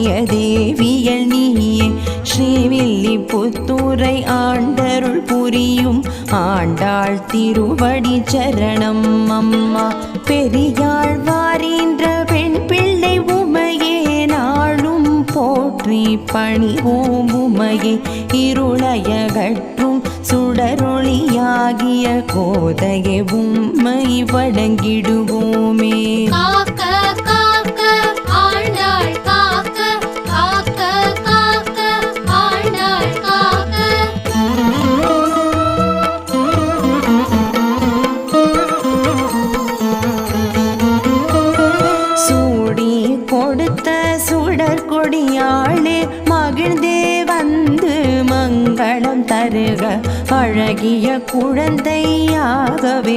ஆகிய தேவியல் நீயே ஸ்ரீவில்லிபுத்தூரை ஆண்டருள் புரியும் ஆண்டாள் திருவடி சரணம் அம்மா. பெரியாள் வாரின்ற பெண் பிள்ளை உமையே நாளும் போற்றி பணிவோம் உமையே. இருளையகற்றும் சுடரொளியாகிய கோதையை உம்மை வணங்கிடுவோமே. கொடுத்த சுடர் கொடியாளே மகிழ்ந்தே வந்து மங்களம் தருக அழகிய குழந்தையாகவே